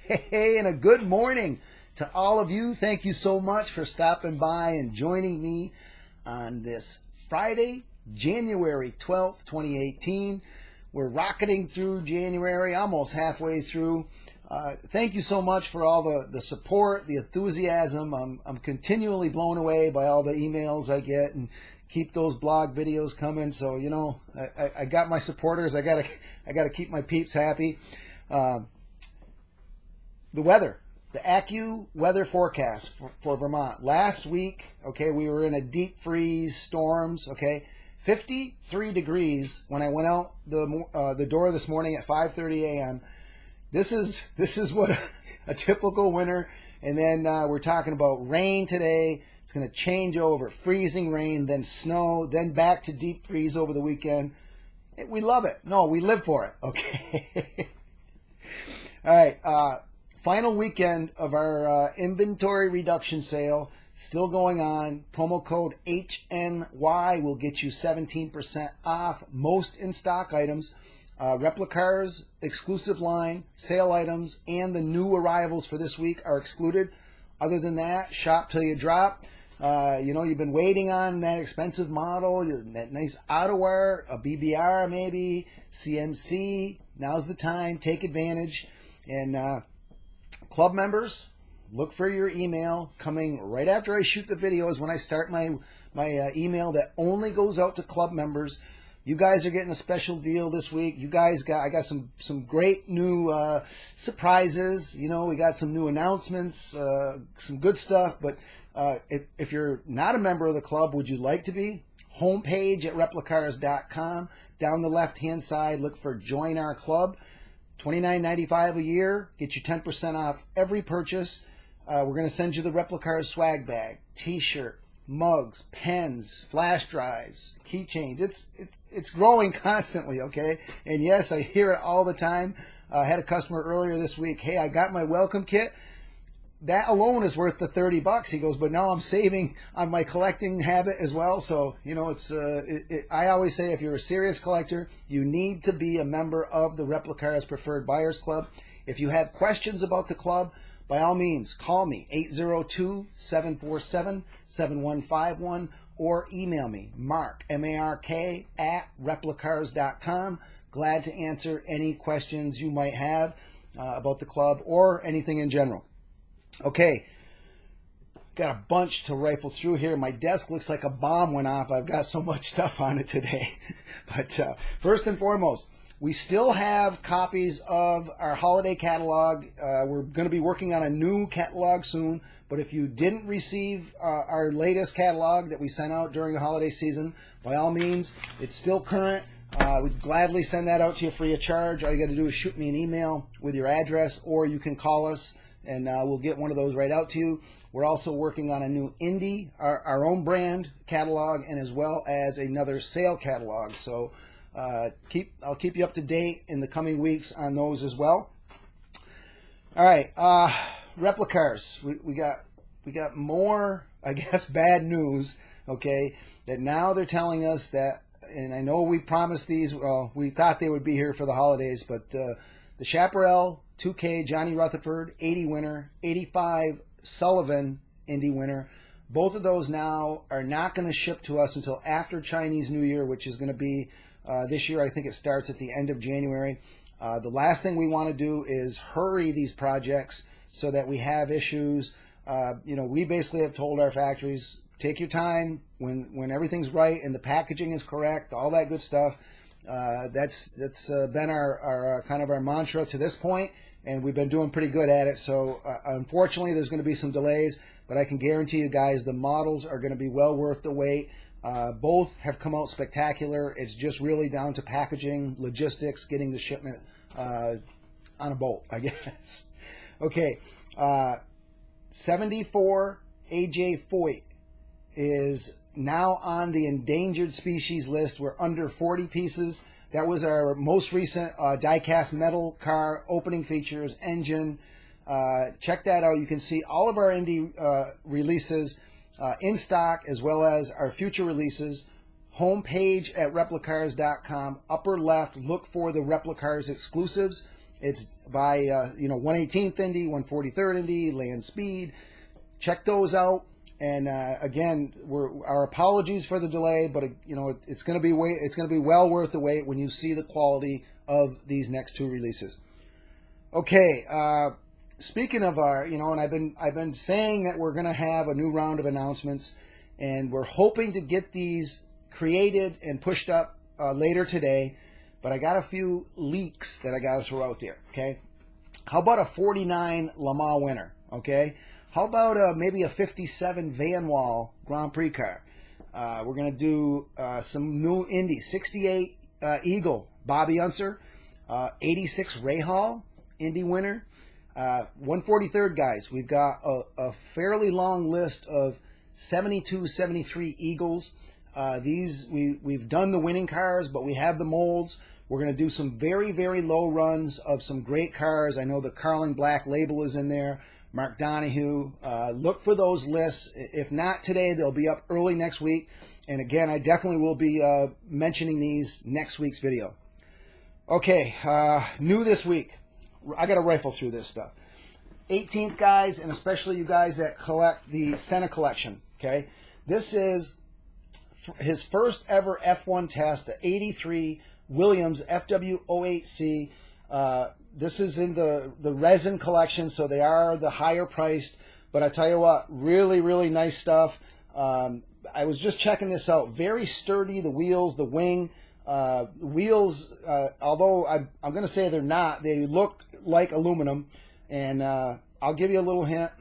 Hey, and a good morning to all of you. Thank you so much for stopping by and joining me on this Friday, January 12th, 2018. We're rocketing through January, almost halfway through. Thank you so much for all the support, the enthusiasm. I'm continually blown away by all the emails I get, and keep those blog videos coming. So, you know, I got my supporters. I gotta keep my peeps happy. The weather, the AccuWeather forecast for Vermont. Last week, okay, we were in a deep freeze, storms, okay, 53 degrees when I went out the door this morning at 5:30 a.m. This is what a typical winter. And then we're talking about rain today. It's going to change over, freezing rain, then snow, then back to deep freeze over the weekend. We love it. No, we live for it. Okay. All right. Final weekend of our inventory reduction sale, still going on. Promo code HNY will get you 17% off most in-stock items. Replicars, exclusive line, sale items, and the new arrivals for this week are excluded. Other than that, shop till you drop. You've been waiting on that expensive model, that nice AutoWire, a BBR maybe, CMC. Now's the time. Take advantage. And club members, look for your email coming right after I shoot the videos. When I start my email that only goes out to club members. You guys are getting a special deal this week. I got some great new surprises. You know, we got some new announcements, some good stuff. But if you're not a member of the club, would you like to be? Homepage at replicars.com. Down the left-hand side, look for Join Our Club. $29.95 a year, get you 10% off every purchase. We're going to send you the Replicars swag bag, t-shirt, mugs, pens, flash drives, keychains. It's growing constantly, okay? And yes, I hear it all the time. I had a customer earlier this week, hey, I got my welcome kit. That alone is worth the $30. He goes, but now I'm saving on my collecting habit as well. So, you know, I always say if you're a serious collector, you need to be a member of the Replicars Preferred Buyers Club. If you have questions about the club, by all means, call me, 802-747-7151, or email me, Mark, M-A-R-K, at replicars.com. Glad to answer any questions you might have about the club or anything in general. Okay, got a bunch to rifle through here. My desk looks like a bomb went off. I've got so much stuff on it today. But first and foremost, we still have copies of our holiday catalog. We're going to be working on a new catalog soon. But if you didn't receive our latest catalog that we sent out during the holiday season, by all means, it's still current. We'd gladly send that out to you free of charge. All you got to do is shoot me an email with your address, or you can call us, and we'll get one of those right out to you. We're also working on a new indie, our own brand catalog, and as well as another sale catalog. So I'll keep you up to date in the coming weeks on those as well. All right, Replicars. We got more, I guess, bad news. Okay, that now they're telling us that, and I know we promised these. Well, we thought they would be here for the holidays, but the Chaparral 2K Johnny Rutherford 80 winner, 85 Sullivan Indy winner. Both of those now are not going to ship to us until after Chinese New Year, which is going to be this year. I think it starts at the end of January. The last thing we want to do is hurry these projects so that we have issues. We basically have told our factories, take your time when everything's right and the packaging is correct, all that good stuff. That's been our kind of our mantra to this point, and we've been doing pretty good at it. So unfortunately, there's going to be some delays, but I can guarantee you guys the models are going to be well worth the wait. Both have come out spectacular. It's just really down to packaging, logistics, getting the shipment on a boat, I guess. Okay, 74 AJ Foyt is now on the endangered species list. We're under 40 pieces. That was our most recent die-cast metal car, opening features, engine. Check that out. You can see all of our indie releases in stock, as well as our future releases. Homepage at replicars.com. Upper left, look for the Replicars exclusives. It's by 118th Indy, 143rd Indy, Land Speed. Check those out. And again, our apologies for the delay, but it's going to be well worth the wait when you see the quality of these next two releases. Okay, speaking of and I've been saying that we're going to have a new round of announcements, and we're hoping to get these created and pushed up later today. But I got a few leaks that I got to throw out there. Okay, how about a 49 Le Mans winner? Okay. How about maybe a 57 Van Wall Grand Prix car? We're going to do some new Indy. 68 Eagle, Bobby Unser. 86 Rahal, Indy winner. 143rd, guys. We've got a fairly long list of 72, 73 Eagles. We've done the winning cars, but we have the molds. We're going to do some very, very low runs of some great cars. I know the Carling Black Label is in there. Mark Donohue. Look for those lists. If not today, they'll be up early next week. And again, I definitely will be mentioning these next week's video. Okay, new this week. I got to rifle through this stuff. 18th, guys, and especially you guys that collect the Senna collection. Okay, this is his first ever F1 test, the 83 Williams FW08C. This is in the resin collection, so they are the higher priced. But I tell you what, really, really nice stuff. I was just checking this out. Very sturdy, the wheels, the wing. Wheels, although I'm going to say they're not, they look like aluminum. And I'll give you a little hint.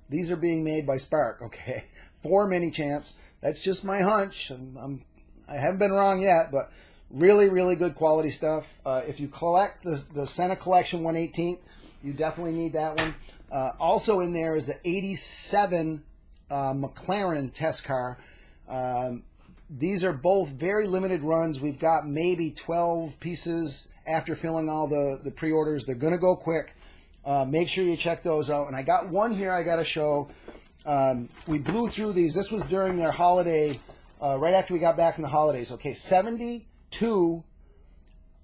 These are being made by Spark, okay? For Mini Champs. That's just my hunch. I haven't been wrong yet, but really, really good quality stuff. If you collect the Senna Collection 118th, you definitely need that one. Also in there is the 87 McLaren test car. These are both very limited runs. We've got maybe 12 pieces after filling all the pre-orders. They're going to go quick. Make sure you check those out. And I got one here I got to show. We blew through these. This was during their holiday, right after we got back from the holidays. Okay, 72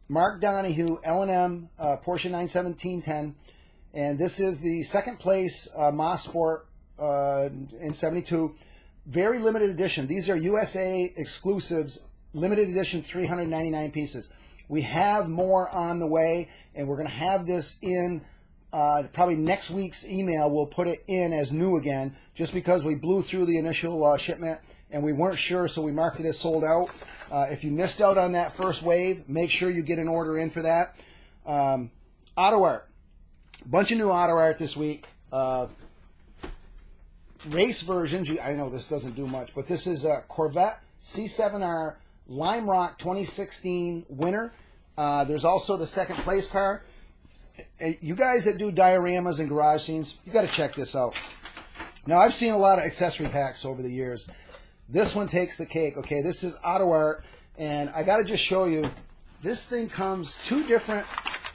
Mark Donohue L&M Porsche 91710. And this is the second place Moss Sport in 72. Very limited edition. These are USA exclusives, limited edition, 399 pieces. We have more on the way, and we're going to have this in probably next week's email. We'll put it in as new again, just because we blew through the initial shipment, and we weren't sure, so we marked it as sold out. If you missed out on that first wave, make sure you get an order in for that. Auto art. Bunch of new auto art this week. Race versions. I know this doesn't do much, but this is a Corvette C7R Lime Rock 2016 winner. There's also the second place car. You guys that do dioramas and garage scenes, you got to check this out. Now, I've seen a lot of accessory packs over the years. This one takes the cake. Okay, this is auto art, and I got to just show you. This thing comes two different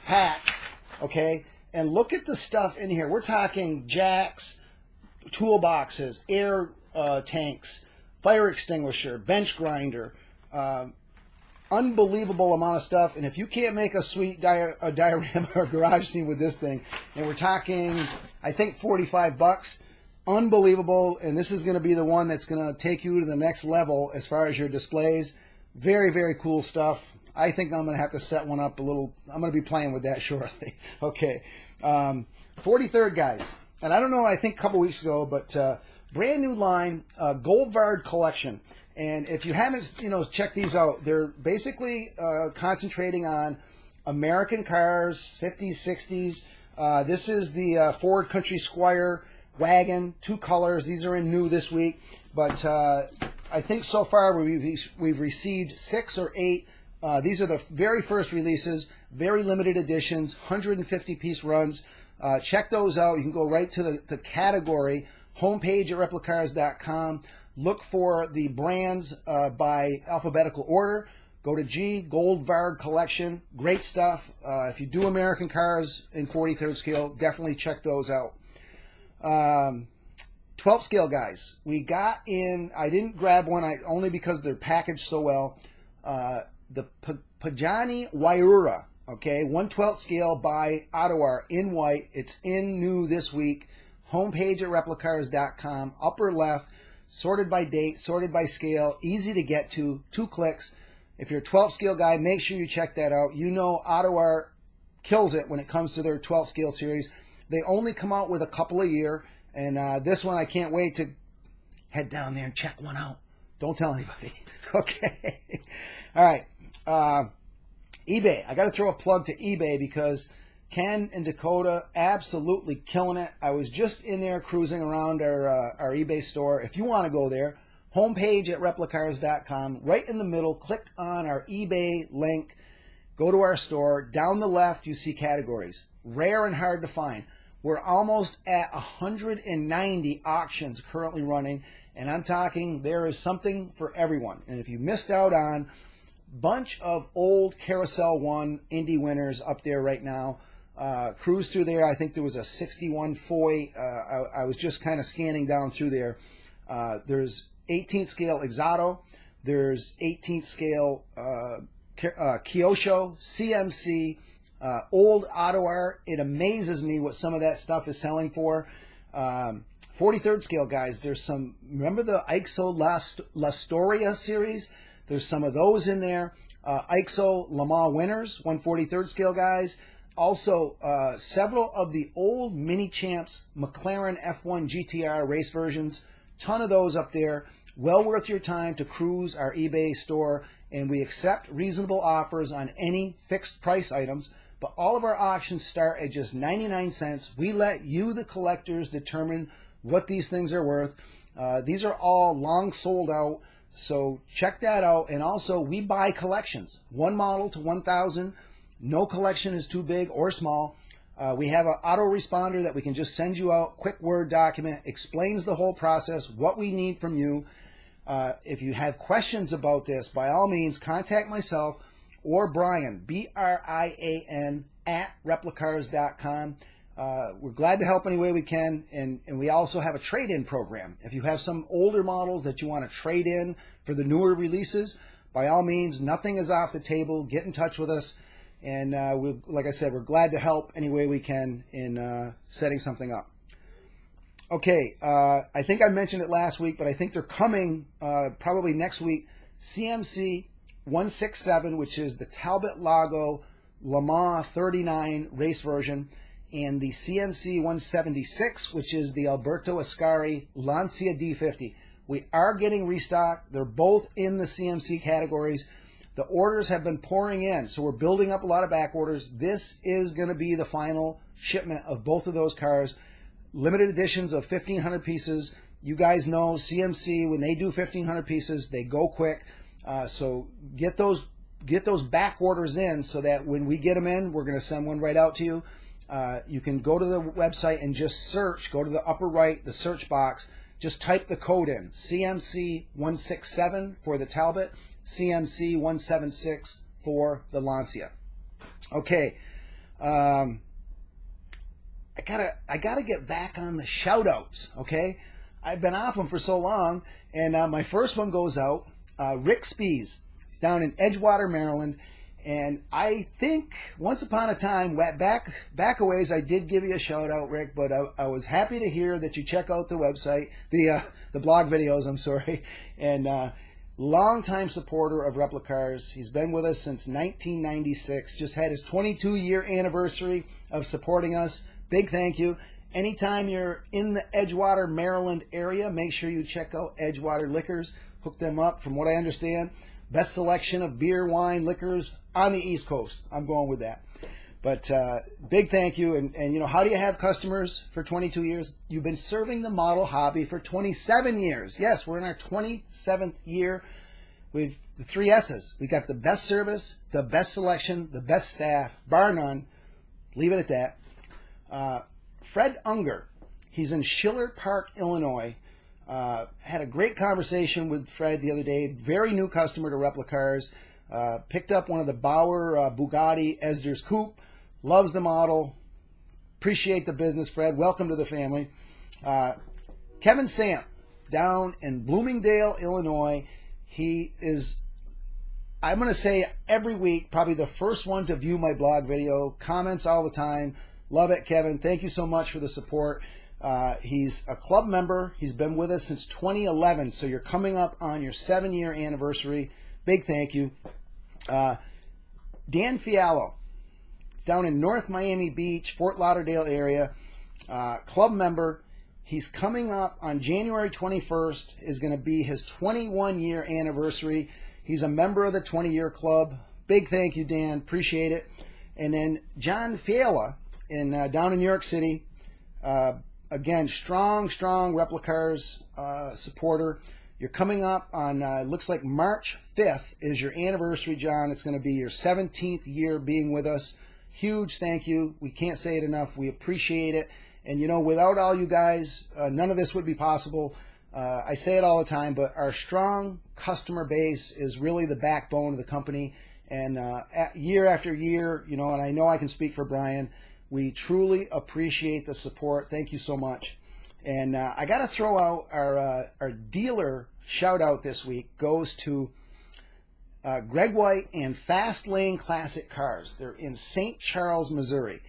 packs. Okay, and look at the stuff in here. We're talking jacks, toolboxes, air tanks, fire extinguisher, bench grinder, unbelievable amount of stuff. And if you can't make a sweet diorama or garage scene with this thing, and we're talking, I think, $45, unbelievable. And this is going to be the one that's going to take you to the next level as far as your displays. Very, very cool stuff. I think I'm going to have to set one up a little. I'm going to be playing with that shortly. Okay. 43rd, guys. And I don't know, I think a couple weeks ago, but brand new line, Goldvard Collection. And if you haven't, checked these out, they're basically concentrating on American cars, 50s, 60s. This is the Ford Country Squire wagon, two colors. These are in new this week. But I think so far we've received 6 or 8. These are the very first releases, very limited editions, 150-piece runs. Check those out. You can go right to the category, homepage at replicars.com. Look for the brands by alphabetical order. Go to G, Goldvard Collection. Great stuff. If you do American cars in 43rd scale, definitely check those out. 12th scale, guys. We got in, I didn't grab one only because they're packaged so well. The Pagani Huayra. Okay, 1/12 scale by Ottawar in white. It's in new this week. Homepage at replicars.com. Upper left, sorted by date, sorted by scale, easy to get to, 2 clicks. If you're a 12 scale guy, make sure you check that out. You know Ottawar kills it when it comes to their 12 scale series. They only come out with a couple a year, and this one I can't wait to head down there and check one out. Don't tell anybody. Okay. All right. eBay. I got to throw a plug to eBay because Ken and Dakota absolutely killing it. I was just in there cruising around our eBay store. If you want to go there, homepage at replicars.com. Right in the middle, click on our eBay link. Go to our store. Down the left, you see categories. Rare and hard to find. We're almost at 190 auctions currently running, and I'm talking there is something for everyone. And if you missed out on bunch of old Carousel 1 Indy winners up there right now, cruise through there. I think there was a 61 Foy. I was just kind of scanning down through there. There's 18th scale Exato. There's 18th scale Kyosho, CMC, old Ottawar. It amazes me what some of that stuff is selling for. 43rd scale guys, there's some, remember the Aixo Lastoria series? There's some of those in there. Aixo Le Mans winners, 143rd scale guys. Also, several of the old Mini Champs McLaren F1 GTR race versions. Ton of those up there. Well worth your time to cruise our eBay store. And we accept reasonable offers on any fixed price items. But all of our auctions start at just 99 cents. We let you, the collectors, determine what these things are worth. These are all long sold out. So check that out. And also, we buy collections. 1 model to 1,000. No collection is too big or small. We have an autoresponder that we can just send you out. Quick Word document. Explains the whole process, what we need from you. If you have questions about this, by all means, contact myself or Brian, B-R-I-A-N, at replicars.com. We're glad to help any way we can, and we also have a trade-in program. If you have some older models that you want to trade in for the newer releases, by all means, nothing is off the table. Get in touch with us, and like I said, we're glad to help any way we can in setting something up. Okay, I think I mentioned it last week, but I think they're coming probably next week. CMC 167, which is the Talbot Lago Le Mans 39 race version, and the CMC 176, which is the Alberto Ascari Lancia D50. We are getting restocked. They're both in the CMC categories. The orders have been pouring in, so we're building up a lot of back orders. This is going to be the final shipment of both of those cars. Limited editions of 1,500 pieces. You guys know CMC, when they do 1,500 pieces, they go quick. So get those back orders in so that when we get them in, we're going to send one right out to you. You can go to the website and just search. Go to the upper right, the search box. Just type the code in. CMC 167 for the Talbot. CMC 176 for the Lancia. Okay. I gotta get back on the shout outs, okay? I've been off them for so long, and my first one goes out. Rick Spees. He's down in Edgewater, Maryland, and I think once upon a time, back a ways, I did give you a shout out, Rick, but I was happy to hear that you check out the website, the blog videos, I'm sorry, and longtime supporter of Replicars. He's been with us since 1996, just had his 22-year anniversary of supporting us. Big thank you. Anytime you're in the Edgewater, Maryland area, make sure you check out Edgewater Liquors. Hook them up. From what I understand, best selection of beer, wine, liquors on the East Coast. I'm going with that. But big thank you. And you know, how do you have customers for 22 years? You've been serving the model hobby for 27 years. Yes, we're in our 27th year. We've the 3 S's. We got the best service, the best selection, the best staff, bar none. Leave it at that. Fred Unger, he's in Schiller Park, Illinois. Had a great conversation with Fred the other day. Very new customer to Replicars. Picked up one of the Bauer Bugatti Esders Coupe. Loves the model. Appreciate the business, Fred. Welcome to the family. Kevin Samp, down in Bloomingdale, Illinois. He is I'm going to say every week, probably the first one to view my blog video, comments all the time. Love it, Kevin. Thank you so much for the support. He's a club member. He's been with us since 2011, so you're coming up on your 7-year anniversary. Big thank you. Dan Fiallo. It's down in North Miami Beach, Fort Lauderdale area. Club member. He's coming up on January 21st, is going to be his 21-year anniversary. He's a member of the 20-year club. Big thank you, Dan. Appreciate it. And then John Fiala down in New York City. Again, strong Replicars supporter. You're coming up on, looks like March 5th is your anniversary, John. It's going to be your 17th year being with us. Huge thank you. We can't say it enough. We appreciate it. And, you know, without all you guys, none of this would be possible. I say it all the time, but our strong customer base is really the backbone of the company. And year after year, you know, and I know I can speak for Brian, we truly appreciate the support. Thank you so much. And I got to throw out our dealer shout out this week goes to Greg White and Fast Lane Classic Cars. They're in St. Charles, Missouri.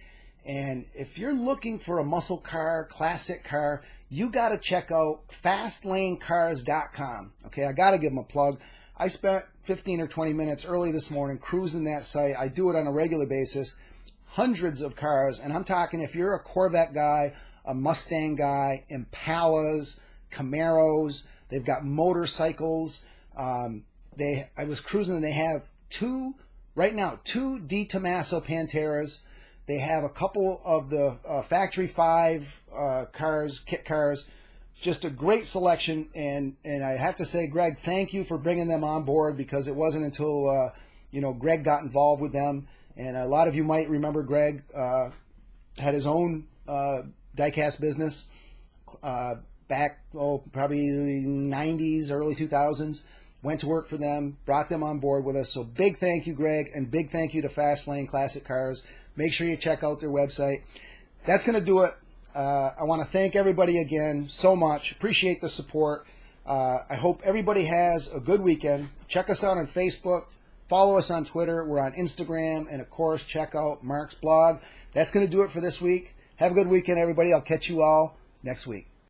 And if you're looking for a muscle car, classic car, you got to check out FastLaneCars.com. Okay, I got to give them a plug. I spent 15 or 20 minutes early this morning cruising that site. I do it on a regular basis. Hundreds of cars, and I'm talking if you're a Corvette guy, a Mustang guy, Impalas, Camaros. They've got motorcycles. I was cruising, and they have two Di Tommaso Panteras. They have a couple of the Factory 5 cars, kit cars. Just a great selection, and I have to say, Greg, thank you for bringing them on board, because it wasn't until Greg got involved with them. And a lot of you might remember Greg had his own diecast business back, probably the 90s, early 2000s. Went to work for them, brought them on board with us. So big thank you, Greg, and big thank you to Fast Lane Classic Cars. Make sure you check out their website. That's going to do it. I want to thank everybody again so much. Appreciate the support. I hope everybody has a good weekend. Check us out on Facebook. Follow us on Twitter. We're on Instagram. And, of course, check out Mark's blog. That's going to do it for this week. Have a good weekend, everybody. I'll catch you all next week.